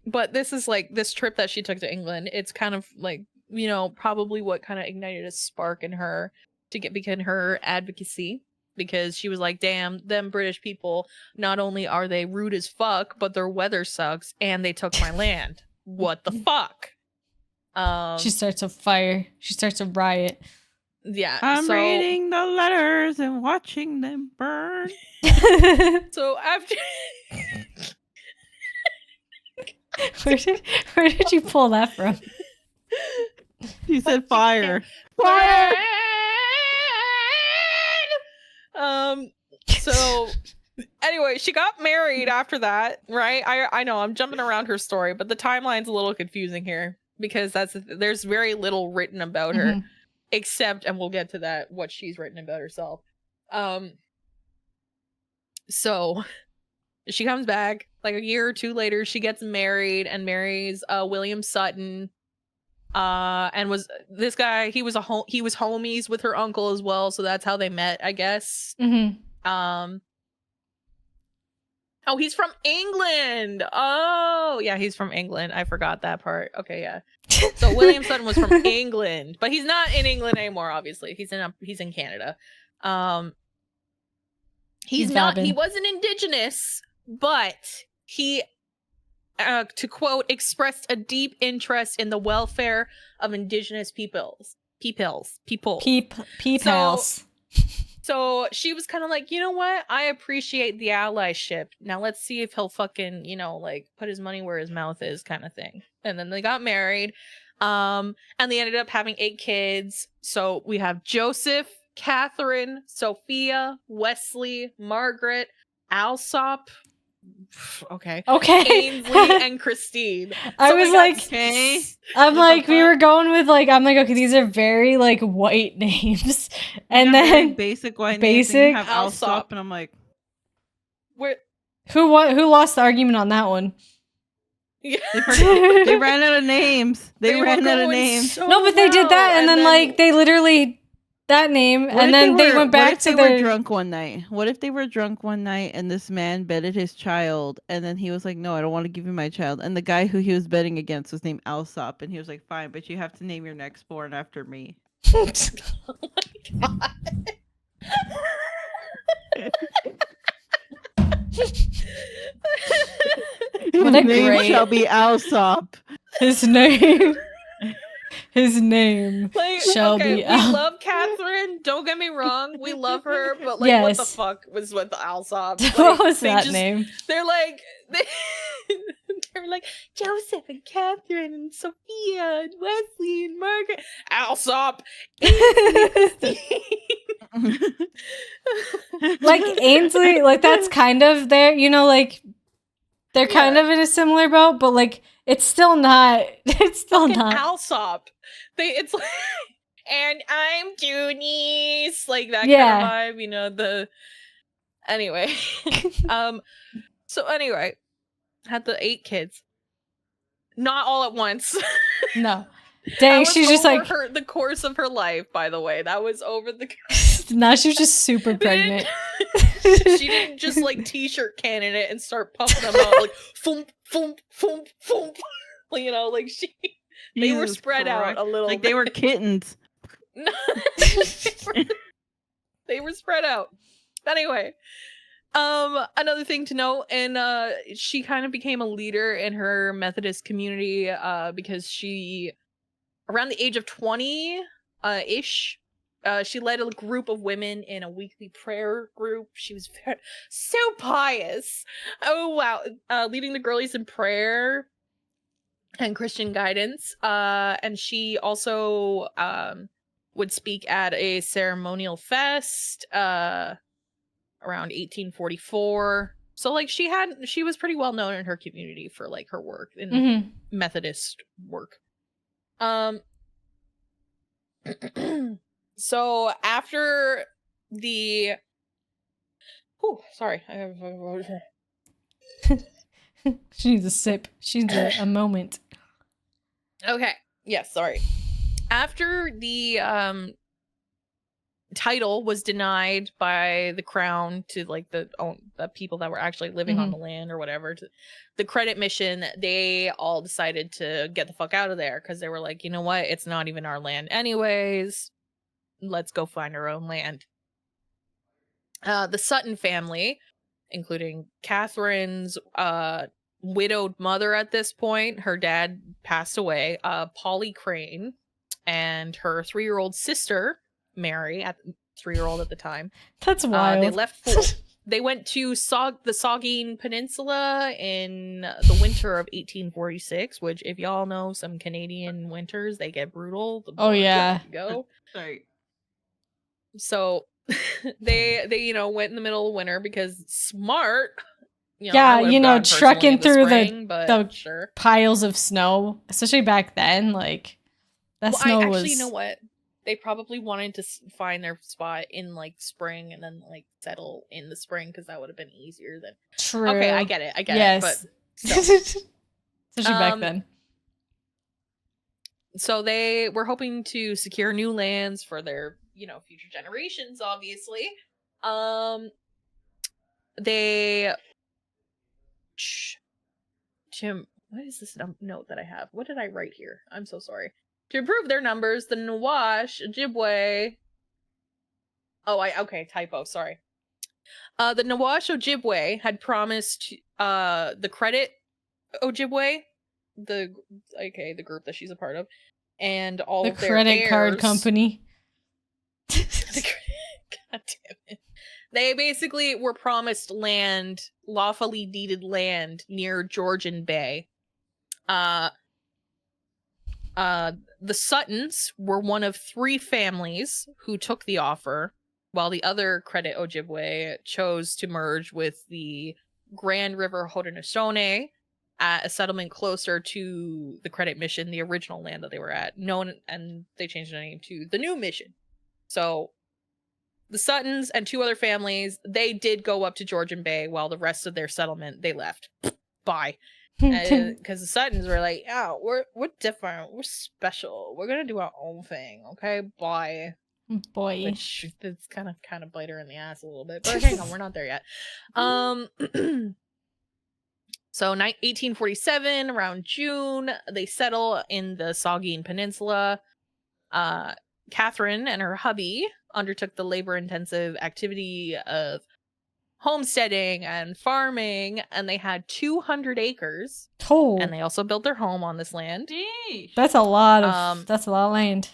But this is like this trip that she took to England. It's kind of like, you know, probably what kind of ignited a spark in her to begin her advocacy, because she was like, damn, them British people, not only are they rude as fuck, but their weather sucks and they took my land. What the fuck? She starts a fire. She starts a riot. Yeah. I'm reading the letters and watching them burn. So after Where did you pull that from? You said fire. Fire. So anyway, she got married after that, right? I know I'm jumping around her story, but the timeline's a little confusing here because there's very little written about her, except, and we'll get to that, what she's written about herself. So she comes back like a year or two later. She gets married and marries William Sutton. And was this guy? He was homies with her uncle as well, so that's how they met, I guess. Oh, he's from England. Oh, yeah, he's from England. I forgot that part. Okay, yeah. So William Sutton was from England, but he's not in England anymore. Obviously, he's in Canada. He wasn't indigenous, but he, to quote, expressed a deep interest in the welfare of indigenous peoples. So she was kind of like, you know what? I appreciate the allyship. Now let's see if he'll fucking, you know, like put his money where his mouth is, kind of thing. And then they got married. And they ended up having 8 kids. So we have Joseph, Catherine, Sophia, Wesley, Margaret, Alsop. Okay. Ainsley and Christine. I was like, okay. I'm like, we were going with like, I'm like, okay, these are very like white names, and then basic white names. And you have Alsop, and I'm like, who lost the argument on that one? Yeah. They ran out of names. They ran out of names. So no, but they did that, and then like they literally. That name, and then they went back to their... What if they were drunk one night? What if they were drunk one night and this man betted his child, and then he was like, no, I don't want to give you my child. And the guy who he was betting against was named Alsop, and he was like, fine, but you have to name your next born after me. Oh my God. What a name great shall be Alsop. his name. His name shall okay, be we love Catherine. Don't get me wrong, we love her, but like, what the Yes. fuck was with the Alsop? Like, What was that name? They're like, they're like Joseph and Catherine and Sophia and Wesley and Margaret. Alsop. Like Ainsley, like that's kind of there, you know, like they're kind of in a similar boat, but like it's still not. It's still fucking not. Alsop. It's like, and I'm Junice, like that kind of vibe, you know. Anyway, so anyway, had the 8 kids, not all at once. No, dang, she's just like the course of her life. By the way, that was over the. Now she was just super pregnant. She didn't just like t-shirt cannon it and start puffing them out like foom foom foom foom. You know, like they were spread out a little, like they were kittens. They were spread out. Anyway, another thing to note, and she kind of became a leader in her Methodist community because she, around the age of 20 ish, she led a group of women in a weekly prayer group. She was so pious. Oh wow, leading the girlies in prayer and Christian guidance. And she also would speak at a ceremonial fest around 1844. So like she was pretty well known in her community for like her work in Methodist work. So after the sorry, she needs a sip. She needs a moment. Okay. Yes, sorry. After the title was denied by the crown to like the people that were actually living on the land or whatever, to the credit mission, they all decided to get the fuck out of there because they were like, you know what, it's not even our land anyways, let's go find our own land. The Sutton family, including Catherine's widowed mother at this point, her dad passed away, Polly Crane, and her 3-year-old sister Mary, at 3-year-old at the time. That's wild. They left they went to the Saugeen Peninsula in the winter of 1846, which, if y'all know some Canadian winters, they get brutal. Oh yeah. Go. Sorry. So they went in the middle of winter because smart. Trekking through spring, the piles of snow, especially back then, like that snow was. You know what? They probably wanted to find their spot in like spring and then like settle in the spring because that would have been easier than. True. Okay, I get it, but especially back then. So they were hoping to secure new lands for their, future generations, obviously. What is this note that I have? What did I write here? I'm so sorry. To improve their numbers, the Nawash Ojibwe. Typo, sorry. The Nawash Ojibwe had promised the credit Ojibwe, the group that she's a part of, and all of their credit card company. God damn it. They basically were promised land, lawfully deeded land near Georgian Bay. The Suttons were one of 3 families who took the offer, while the other credit Ojibwe chose to merge with the Grand River Haudenosaunee at a settlement closer to the credit mission, the original land that they were at, and they changed the name to the new mission. So the Suttons and 2 other families, they did go up to Georgian Bay, while the rest of their settlement, they left. Bye. Because the Suttons were like, "Yeah, we're different. We're special. We're gonna do our own thing." Okay, bye. Boy, which it's kind of bite her in the ass a little bit. But hang on, we're not there yet. So 1847, around June, they settle in the Saugeen Peninsula. Catherine and her hubby undertook the labor-intensive activity of homesteading and farming, and they had 200 acres. Oh, And they also built their home on this land. that's a lot of land.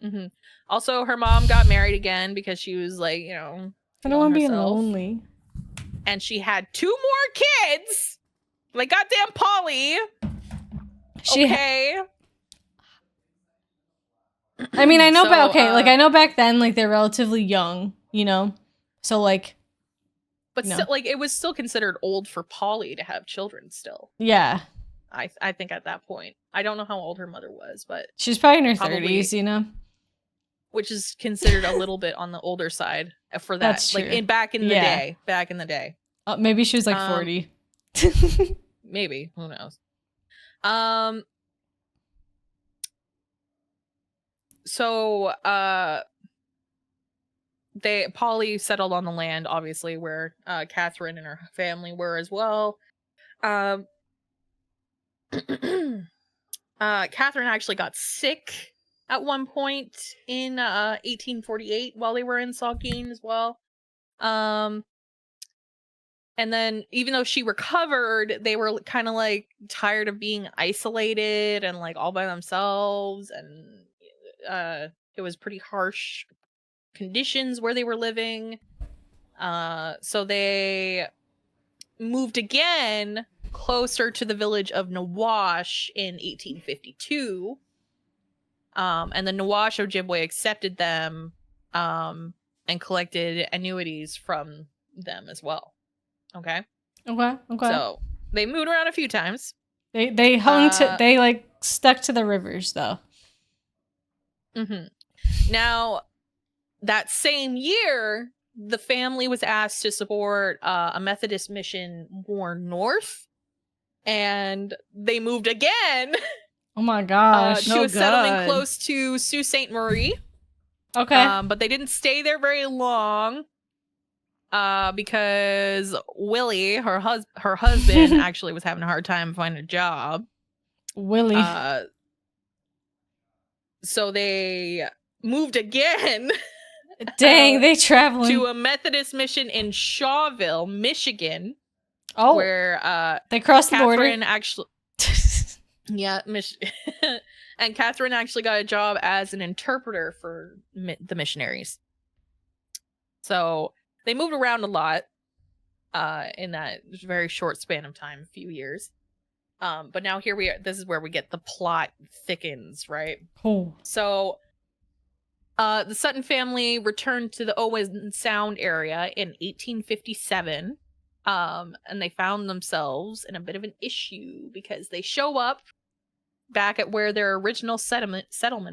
Mm-hmm. Also, her mom got married again because she was like, you know, I don't want to be lonely. And she had 2 more kids. Like goddamn Polly. Okay. I mean, I know, like I know back then, like they're relatively young, you know, so like. But still, like it was still considered old for Polly to have children. Still. Yeah. I think at that point, I don't know how old her mother was, but she's probably in her 30s, you know. Which is considered a little bit on the older side for that. That's true. Like back in the day. Back in the day. Maybe she was like 40. Maybe. Who knows? So Polly settled on the land, obviously, where Catherine and her family were as well. Catherine actually got sick at one point in 1848 while they were in Saugeen as well. And then even though she recovered, they were kind of like tired of being isolated and like all by themselves, and it was pretty harsh conditions where they were living. So they moved again closer to the village of Nawash in 1852. And the Nawash Ojibwe accepted them and collected annuities from them as well. Okay. So they moved around a few times. They hung to, they like stuck to the rivers though. Mm-hmm. Now, that same year, the family was asked to support a Methodist mission more north, and they moved again. Oh my gosh! To a settlement close to Sault Ste. Marie. Okay. But they didn't stay there very long. Because Willie, her husband, actually was having a hard time finding a job. Willie. So they moved again. Dang, they traveling to a Methodist mission in Shawville, Michigan. Oh, where they crossed the border. Actually, yeah, and Catherine actually got a job as an interpreter for the missionaries. So they moved around a lot in that very short span of time, a few years. But now here we are. This is where we get the plot thickens, right? Oh. So the Sutton family returned to the Owen Sound area in 1857. And they found themselves in a bit of an issue because they show up back at where their original settlement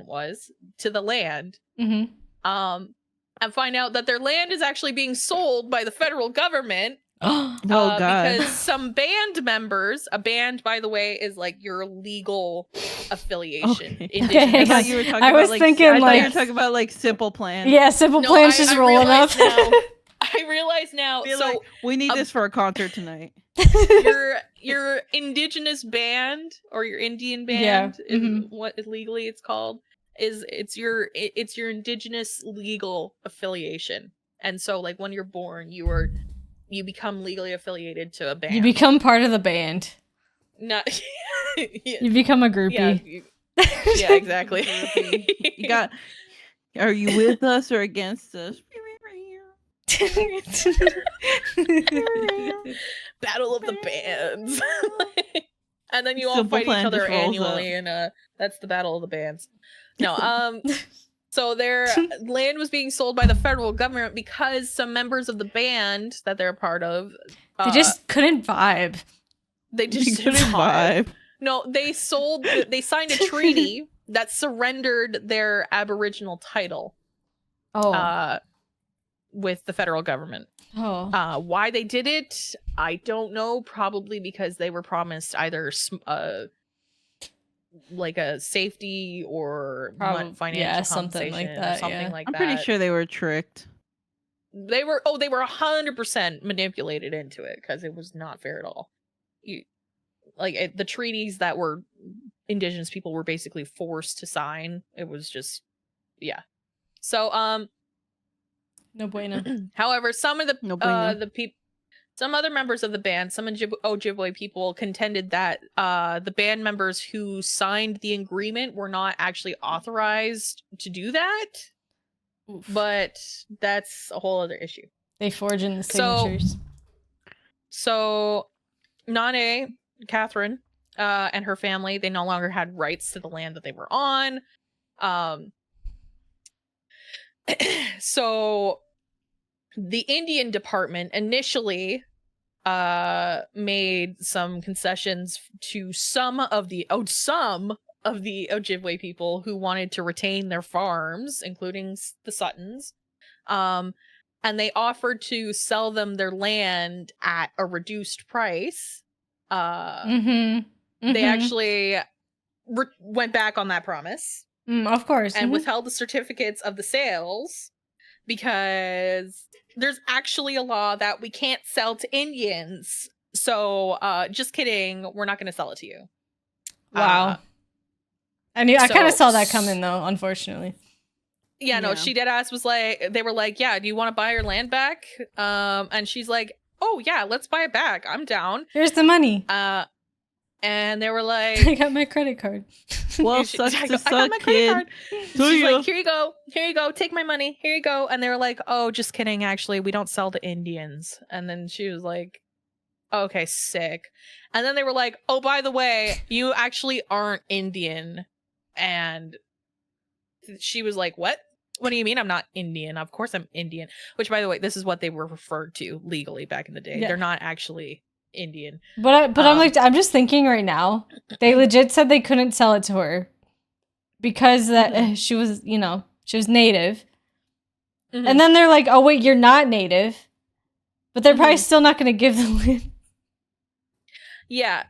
was, to the land. Mm-hmm. And find out that their land is actually being sold by the federal government. Oh God! Because some band members, a band, by the way, is like your legal affiliation. Okay. I thought you were talking about you were talking about like Simple Plan. Yeah, Simple Plan's just rolling up. I realize now. So like, we need this for a concert tonight. Your indigenous band or your Indian band is what legally it's called. It's your indigenous legal affiliation. And so like when you're born, you become legally affiliated to a band. You become part of the band. Not yeah. You become a groupie. Yeah, exactly. You got. Are you with us or against us? Battle of the bands. And then you all fight each other annually, and that's the Battle of the Bands. No, so their land was being sold by the federal government because some members of the band that they're a part of they just couldn't vibe. They just couldn't vibe. No, they signed a treaty that surrendered their Aboriginal title. With the federal government. Why they did it, I don't know. Probably because they were promised either like a safety or financial something like that. I'm pretty sure they were tricked. They were 100% manipulated into it because it was not fair at all. The treaties that were indigenous people were basically forced to sign. It was just, yeah. So No bueno. However, some of No bueno. the people, some other members of the band, some Ojibwe people contended that the band members who signed the agreement were not actually authorized to do that. Oof. But that's a whole other issue. They forge in the signatures. So Nane, Catherine, and her family, they no longer had rights to the land that they were on. So the Indian department initially made some concessions to some of the Ojibwe people who wanted to retain their farms, including the Suttons. And they offered to sell them their land at a reduced price. They actually went back on that promise. Of course. And withheld the certificates of the sales because there's actually a law that we can't sell to Indians. So, just kidding. We're not going to sell it to you. Wow. I kind of saw that coming, though, unfortunately. Yeah, no, she dead ass was like, they were like, yeah, do you want to buy your land back? And she's like, oh, yeah, let's buy it back. I'm down. Here's the money. And they were like, I got my credit card. Well, sucks to suck, I got my credit card. She's like, here you go, take my money, here you go. And they were like, oh, just kidding, actually, we don't sell to Indians. And then she was like, okay, sick. And then they were like, oh, by the way, you actually aren't Indian. And she was like, what do you mean I'm not Indian? Of course I'm Indian. Which, by the way, this is what they were referred to legally back in the day. Yeah. They're not actually Indian. But I'm just thinking right now, they legit said they couldn't sell it to her because that she was native. And then they're like, oh wait, you're not native. But they're probably still not going to give the land. Yeah.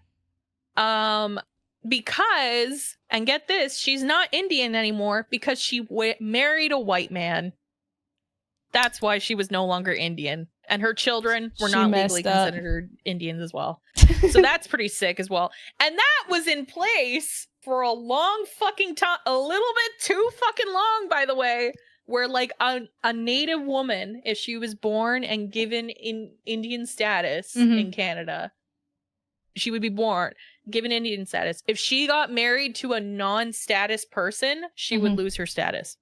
Because, and get this, she's not Indian anymore because she married a white man. That's why she was no longer Indian. And her children were not legally considered Indians as well. So that's pretty sick as well. And that was in place for a long fucking time, a little bit too fucking long, by the way, where like a native woman, if she was born and given in Indian status in Canada, she would be given Indian status. If she got married to a non-status person, she would lose her status.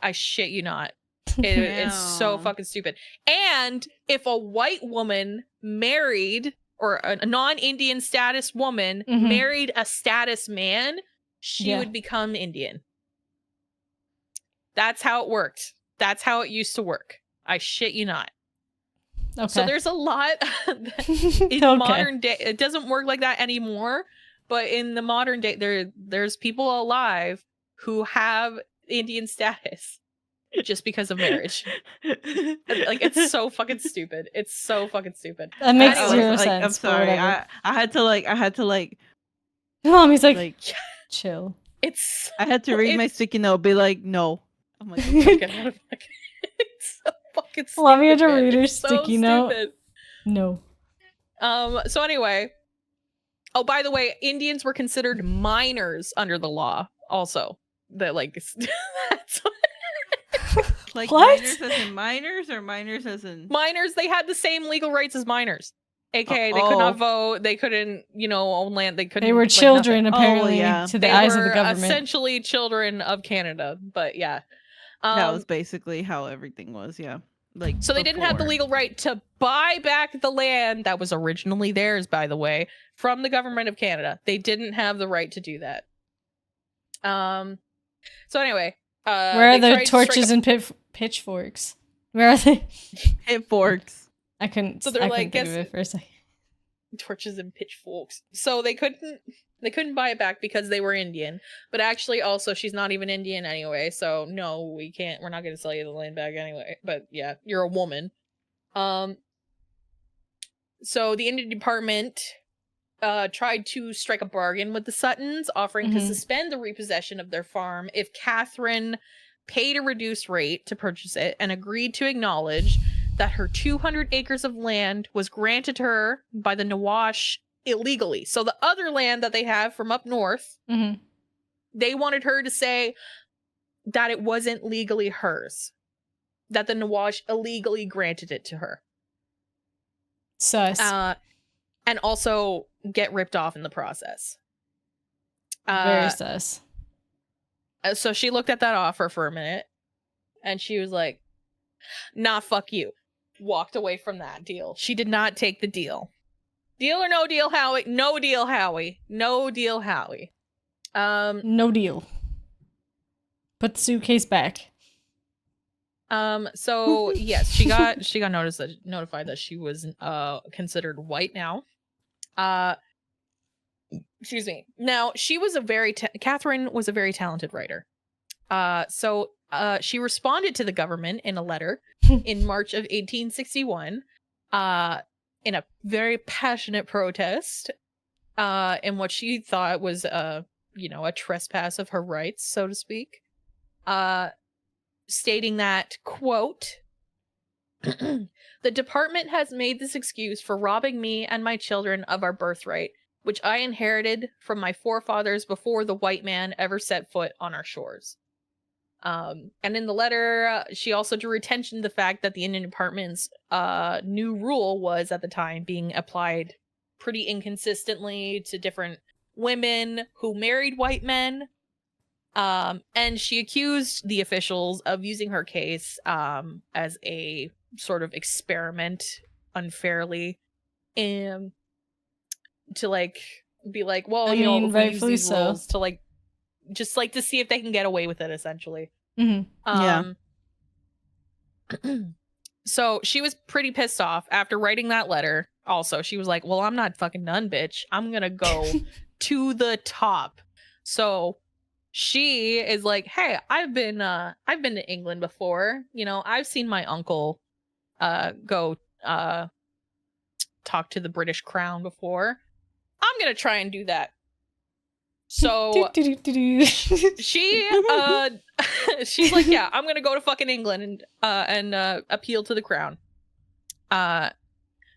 I shit you not. It's so fucking stupid. And if a white woman married, or a non-Indian status woman married a status man, she would become Indian. That's how it worked. That's how it used to work. I shit you not. Okay. So there's a lot in modern day. It doesn't work like that anymore. But in the modern day, there's people alive who have Indian status just because of marriage. Like, it's so fucking stupid. It's so fucking stupid. That makes zero sense. I'm sorry. I had to Mommy's like chill. I had to read my sticky note, be like, no. I'm like, okay. It's so fucking stupid. Mommy had to read her sticky note. No. So anyway. Oh, by the way, Indians were considered minors under the law also. That like that's like what? Minors as in minors or minors as in minors? They had the same legal rights as minors. AKA they could not vote, they couldn't, own land, they couldn't. They were children apparently to the eyes of the government. Essentially children of Canada, but yeah. That was basically how everything was, yeah. Like so they didn't have the legal right to buy back the land that was originally theirs, by the way, from the government of Canada. They didn't have the right to do that. So anyway, where are the torches and pitchforks? Where are they? Pitchforks. I couldn't. So they're like, think of it for a second. Torches and pitchforks. So they couldn't buy it back because they were Indian. But actually, also, she's not even Indian anyway. So no, we can't. We're not going to sell you the land back anyway. But yeah, you're a woman. So the Indian department tried to strike a bargain with the Suttons, offering to suspend the repossession of their farm if Catherine paid a reduced rate to purchase it and agreed to acknowledge that her 200 acres of land was granted to her by the Nawash illegally. So the other land that they have from up north, they wanted her to say that it wasn't legally hers. that the Nawash illegally granted it to her. Sus. And also get ripped off in the process. Very sus. So she looked at that offer for a minute, and she was like, nah, fuck you. Walked away from that deal. She did not take the deal. Deal or no deal, Howie? No deal, Howie. No deal, Howie. No deal. Put the suitcase back. So yes, she got notified that she was considered white now. Excuse me. Now, she was Catherine was a very talented writer. So she responded to the government in a letter in March of 1861, in a very passionate protest, in what she thought was a trespass of her rights, so to speak. Stating that, quote, the department has made this excuse for robbing me and my children of our birthright, which I inherited from my forefathers before the white man ever set foot on our shores. And in the letter, she also drew attention to the fact that the Indian Department's new rule was at the time being applied pretty inconsistently to different women who married white men. And she accused the officials of using her case as a sort of experiment unfairly, to like be like, well, if we use these rules to like just like to see if they can get away with it, essentially. Mm-hmm. So she was pretty pissed off after writing that letter. Also, she was like, well, I'm not fucking done, bitch. I'm gonna go to the top. So she is like, hey, I've been to England before. I've seen my uncle go talk to the British Crown before. I'm gonna try and do that. So she's like, yeah, I'm gonna go to fucking England and appeal to the crown.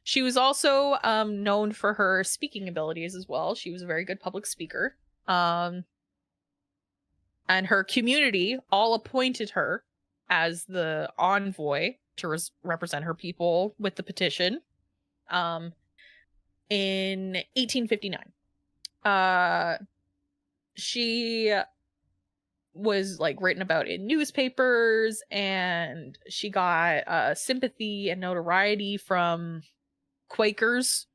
She was also known for her speaking abilities as well. She was a very good public speaker. And her community all appointed her as the envoy to represent her people with the petition. In 1859. She was like written about in newspapers, and she got sympathy and notoriety from Quakers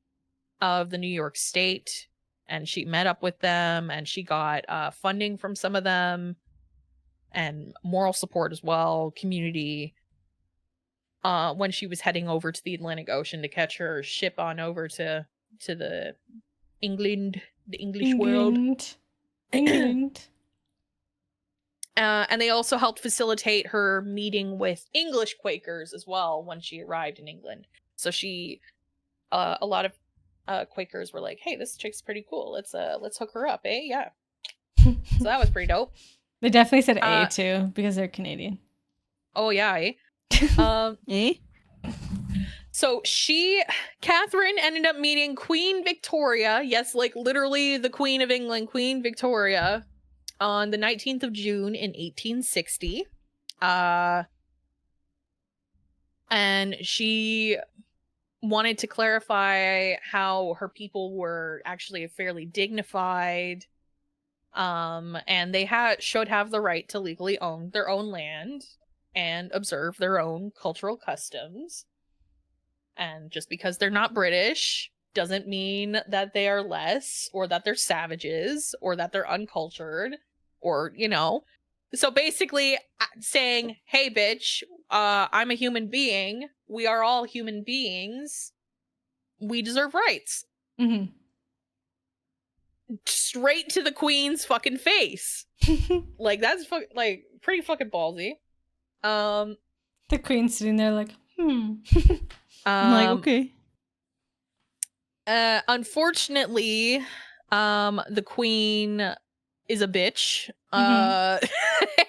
of the New York State, and she met up with them, and she got funding from some of them and moral support as well, community, when she was heading over to the Atlantic Ocean to catch her ship on over to the English world. England. And they also helped facilitate her meeting with English Quakers as well when she arrived in England. So she, a lot of Quakers were like, "Hey, this chick's pretty cool. Let's hook her up, eh? Yeah." So that was pretty dope. They definitely said A too because they're Canadian. Oh yeah, eh? Eh? So Catherine ended up meeting Queen Victoria. Yes, like literally the Queen of England, Queen Victoria, on the 19th of June in 1860. And she wanted to clarify how her people were actually fairly dignified. And they should have the right to legally own their own land and observe their own cultural customs. And just because they're not British doesn't mean that they are less, or that they're savages, or that they're uncultured, or, So basically saying, hey, bitch, I'm a human being. We are all human beings. We deserve rights. Mm-hmm. Straight to the queen's fucking face. Like, that's pretty fucking ballsy. The queen's sitting there like, I'm like, okay. Unfortunately, the queen is a bitch.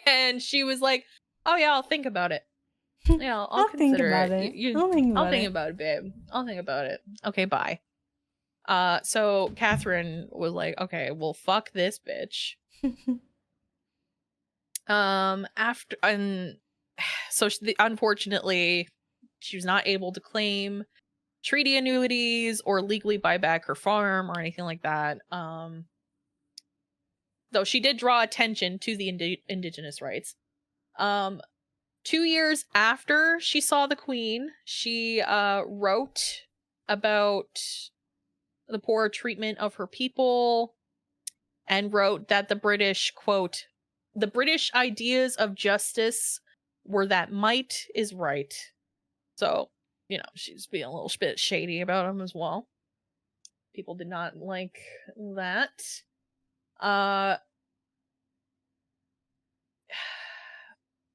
And she was like, oh yeah, I'll think about it. Yeah, I'll consider think about it. I'll think about it, babe. I'll think about it. Okay, bye. So Catherine was like, okay, well, fuck this bitch. so unfortunately, she was not able to claim treaty annuities or legally buy back her farm or anything like that. Though she did draw attention to the indigenous rights. 2 years after she saw the Queen, she wrote about the poor treatment of her people and wrote that the British, quote, "The British ideas of justice were that might is right." So, you know, she's being a little bit shady about him as well. People did not like that.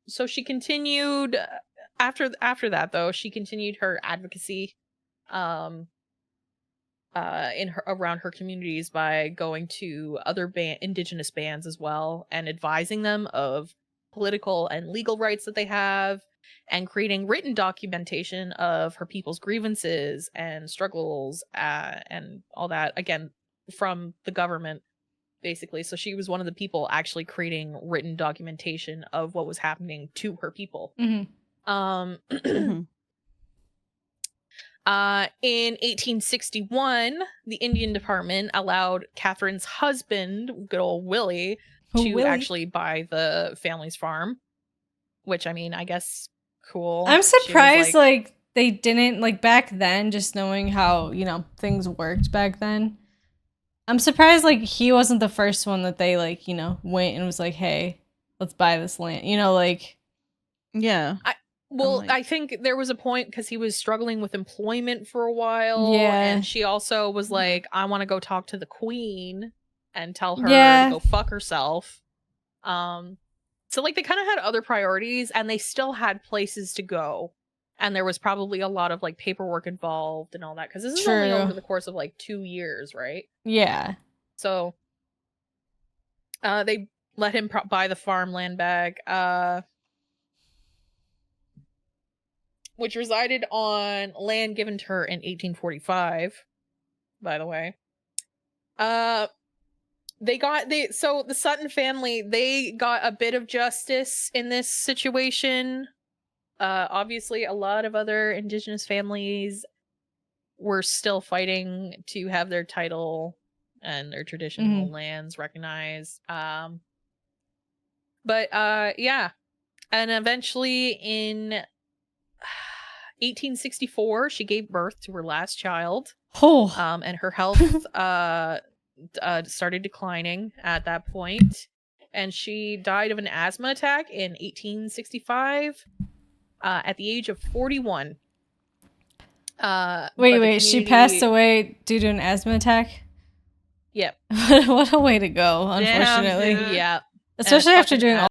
So she continued after that, though. She continued her advocacy around her communities by going to other indigenous bands as well and advising them of political and legal rights that they have, and creating written documentation of her people's grievances and struggles and all that, again, from the government, basically. So she was one of the people actually creating written documentation of what was happening to her people. Mm-hmm. In 1861, the Indian Department allowed Catherine's husband, good old Willie, to actually buy the family's farm. Which, I mean, I guess cool. I'm surprised, like they didn't, like, back then, just knowing how, you know, things worked back then. I'm surprised, like, he wasn't the first one that they, like, you know, went and was like, hey, let's buy this land. You know, like. Yeah. Well, I think there was a point because he was struggling with employment for a while. Yeah. And she also was like, I want to go talk to the Queen and tell her to go fuck herself. So, like, they kind of had other priorities and they still had places to go. And there was probably a lot of, like, paperwork involved and all that. Because this is only over the course of, like, 2 years, right? Yeah. So, they let him buy the farmland back. Which resided on land given to her in 1845, by the way. So the Sutton family, they got a bit of justice in this situation. Obviously, a lot of other indigenous families were still fighting to have their title and their traditional lands recognized. Yeah. And eventually in 1864, she gave birth to her last child. And her health started declining at that point. And she died of an asthma attack in 1865 at the age of 41. Wait, she passed away due to an asthma attack? Yep. What a way to go, unfortunately. Yeah. Especially after doing all